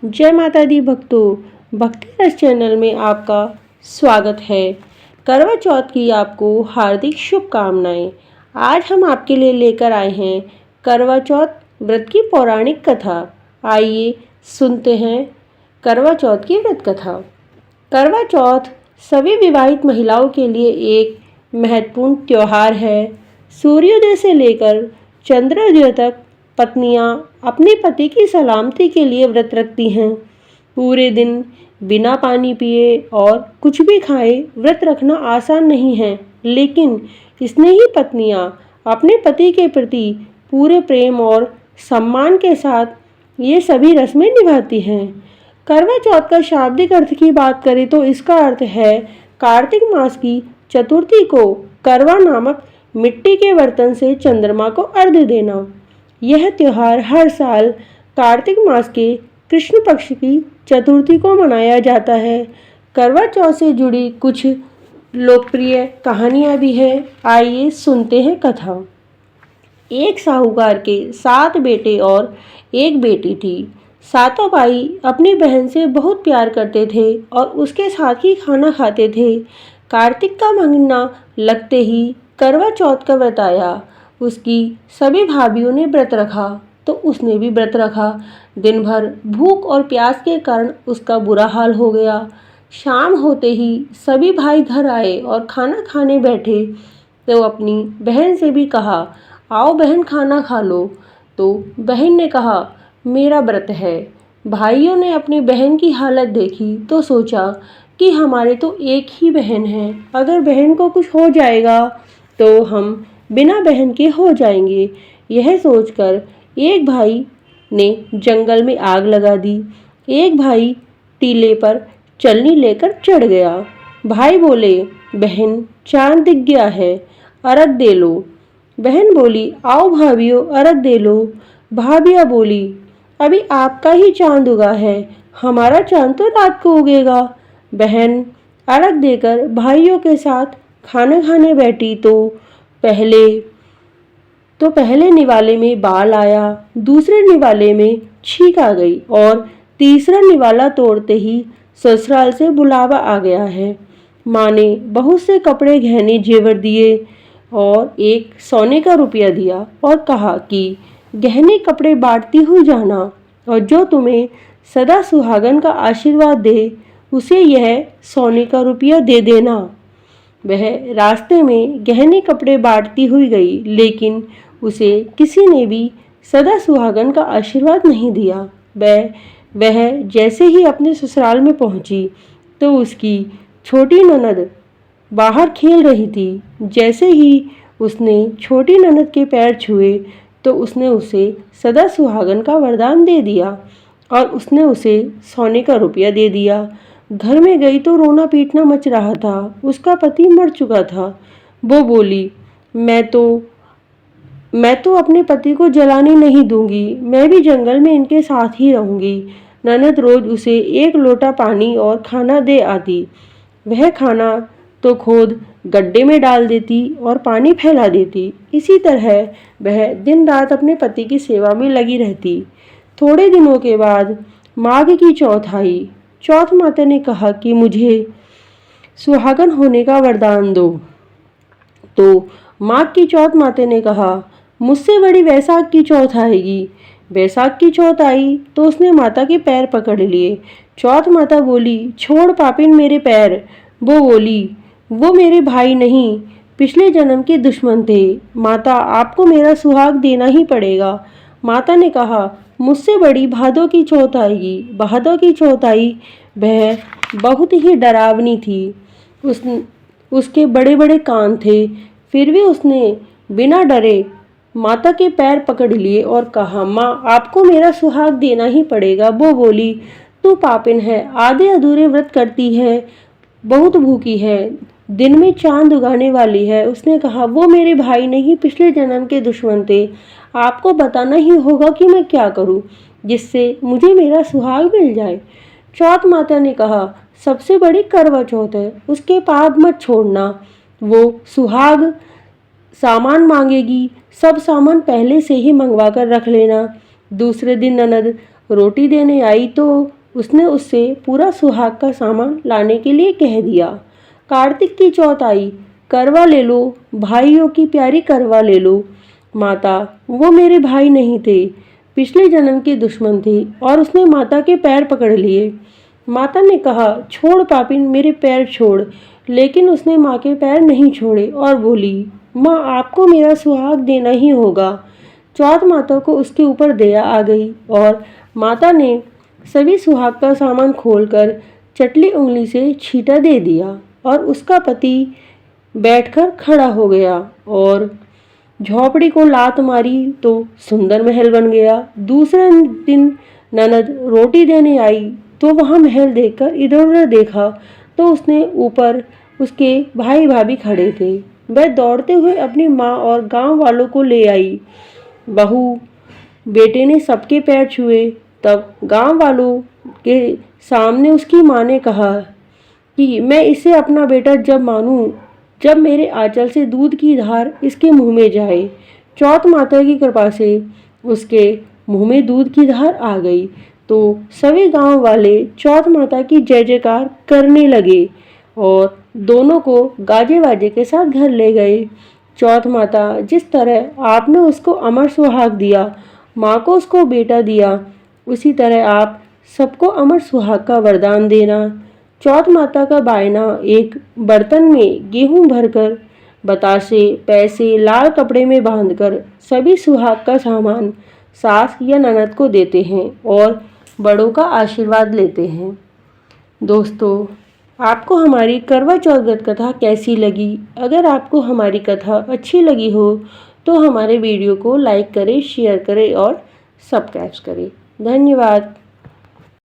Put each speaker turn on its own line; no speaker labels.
जय माता दी भक्तों, भक्ति रस चैनल में आपका स्वागत है। करवा चौथ की आपको हार्दिक शुभकामनाएं। आज हम आपके लिए लेकर आए हैं करवा चौथ व्रत की पौराणिक कथा। आइए सुनते हैं करवा चौथ की व्रत कथा। करवा चौथ सभी विवाहित महिलाओं के लिए एक महत्वपूर्ण त्योहार है। सूर्योदय से लेकर चंद्रोदय तक पत्नियां अपने पति की सलामती के लिए व्रत रखती हैं। पूरे दिन बिना पानी पिए और कुछ भी खाए व्रत रखना आसान नहीं है, लेकिन स्नेही पत्नियां अपने पति के प्रति पूरे प्रेम और सम्मान के साथ ये सभी रस्में निभाती हैं। करवा चौथ का शाब्दिक अर्थ की बात करें तो इसका अर्थ है कार्तिक मास की चतुर्थी को करवा नामक मिट्टी के बर्तन से चंद्रमा को अर्घ्य देना। यह त्योहार हर साल कार्तिक मास के कृष्ण पक्ष की चतुर्थी को मनाया जाता है। करवा चौथ से जुड़ी कुछ लोकप्रिय कहानियाँ भी हैं। आइए सुनते हैं कथा। एक साहूकार के 7 बेटे और एक बेटी थी। सातों भाई अपनी बहन से बहुत प्यार करते थे और उसके साथ ही खाना खाते थे। कार्तिक का महीना लगते ही करवा चौथ का व्रत आया। उसकी सभी भाभियों ने व्रत रखा तो उसने भी व्रत रखा। दिन भर भूख और प्यास के कारण उसका बुरा हाल हो गया। शाम होते ही सभी भाई घर आए और खाना खाने बैठे तो अपनी बहन से भी कहा, आओ बहन खाना खा लो। तो बहन ने कहा, मेरा व्रत है। भाइयों ने अपनी बहन की हालत देखी तो सोचा कि हमारे तो एक ही बहन है, अगर बहन को कुछ हो जाएगा तो हम बिना बहन के हो जाएंगे। यह सोचकर एक भाई ने जंगल में आग लगा दी। एक भाई टीले पर चलनी लेकर चढ़ गया। भाई बोले, बहन चांद दिख गया है, अर्घ दे लो। बहन बोली, आओ भाभियों अर्घ दे लो। भाभियाँ बोली, अभी आपका ही चांद उगा है, हमारा चांद तो रात को उगेगा। बहन अर्घ देकर भाइयों के साथ खाना खाने बैठी तो पहले निवाले में बाल आया, दूसरे निवाले में छींक आ गई और तीसरा निवाला तोड़ते ही ससुराल से बुलावा आ गया है। माँ ने बहुत से कपड़े गहने जेवर दिए और एक सोने का रुपया दिया और कहा कि गहने कपड़े बांटती हुई जाना और जो तुम्हें सदा सुहागन का आशीर्वाद दे उसे यह सोने का रुपया दे देना। वह रास्ते में गहने कपड़े बांटती हुई गई, लेकिन उसे किसी ने भी सदा सुहागन का आशीर्वाद नहीं दिया। वह जैसे ही अपने ससुराल में पहुंची तो उसकी छोटी ननद बाहर खेल रही थी। जैसे ही उसने छोटी ननद के पैर छुए तो उसने उसे सदा सुहागन का वरदान दे दिया और उसने उसे सोने का रुपया दे दिया। घर में गई तो रोना पीटना मच रहा था। उसका पति मर चुका था। वो बोली, मैं तो अपने पति को जलाने नहीं दूंगी, मैं भी जंगल में इनके साथ ही रहूंगी। ननद रोज उसे 1 लोटा पानी और खाना दे आती। वह खाना तो खुद गड्ढे में डाल देती और पानी फैला देती। इसी तरह वह दिन रात अपने पति की सेवा में लगी रहती। थोड़े दिनों के बाद माघ की चौथ आई। चौथ माता ने कहा कि मुझे सुहागन होने का वरदान दो। तो माघ की चौथ माता ने कहा, मुझसे बड़ी वैशाख की चौथ आएगी। वैशाख की चौथ आई तो उसने माता के पैर पकड़ लिए। चौथ माता बोली, छोड़ पापिन मेरे पैर। वो बोली, वो मेरे भाई नहीं, पिछले जन्म के दुश्मन थे। माता आपको मेरा सुहाग देना ही पड़ेगा। माता ने कहा, मुझसे बड़ी भादों की चौथ आएगी। भादों की चौथ आई। वह बहुत ही डरावनी थी। उसके बड़े बड़े कान थे, फिर भी उसने बिना डरे माता के पैर पकड़ लिए और कहा, माँ आपको मेरा सुहाग देना ही पड़ेगा। वो बोली, तू पापिन है, आधे अधूरे व्रत करती है, बहुत भूखी है, दिन में चांद उगाने वाली है। उसने कहा, वो मेरे भाई नहीं, पिछले जन्म के दुश्मन थे। आपको बताना ही होगा कि मैं क्या करूं जिससे मुझे मेरा सुहाग मिल जाए। चौथ माता ने कहा, सबसे बड़ी करवा चौथ है, उसके पाप मत छोड़ना। वो सुहाग सामान मांगेगी, सब सामान पहले से ही मंगवा कर रख लेना। दूसरे दिन ननद रोटी देने आई तो उसने उससे पूरा सुहाग का सामान लाने के लिए कह दिया। कार्तिक की चौथ आई, करवा ले लो, भाइयों की प्यारी करवा ले लो। माता, वो मेरे भाई नहीं थे, पिछले जन्म के दुश्मन थे। और उसने माता के पैर पकड़ लिए। माता ने कहा, छोड़ पापिन, मेरे पैर छोड़। लेकिन उसने माँ के पैर नहीं छोड़े और बोली, माँ, आपको मेरा सुहाग देना ही होगा। चौथ माता को उसके ऊपर दया आ गई और माता ने सभी सुहाग का सामान खोलकर चटली उंगली से छींटा दे दिया और उसका पति बैठकर खड़ा हो गया और झोपड़ी को लात मारी तो सुंदर महल बन गया। दूसरे दिन ननद रोटी देने आई तो वहां महल देखकर इधर उधर देखा तो उसने ऊपर उसके भाई भाभी खड़े थे। वह दौड़ते हुए अपनी माँ और गांव वालों को ले आई। बहू बेटे ने सबके पैर छुए। तब गांव वालों के सामने उसकी माँ ने कहा कि मैं इसे अपना बेटा जब मानूं जब मेरे आंचल से दूध की धार इसके मुंह में जाए। चौथ माता की कृपा से उसके मुंह में दूध की धार आ गई तो सभी गांव वाले चौथ माता की जय जयकार करने लगे और दोनों को गाजे बाजे के साथ घर ले गए। चौथ माता, जिस तरह आपने उसको अमर सुहाग दिया, माँ को उसको बेटा दिया, उसी तरह आप सबको अमर सुहाग का वरदान देना। चौथ माता का बायना एक बर्तन में गेहूं भरकर बतासे पैसे लाल कपड़े में बांधकर सभी सुहाग का सामान सास या ननद को देते हैं और बड़ों का आशीर्वाद लेते हैं। दोस्तों, आपको हमारी करवा चौथ व्रत कथा कैसी लगी? अगर आपको हमारी कथा अच्छी लगी हो तो हमारे वीडियो को लाइक करें, शेयर करें और सब्सक्राइब करें। धन्यवाद।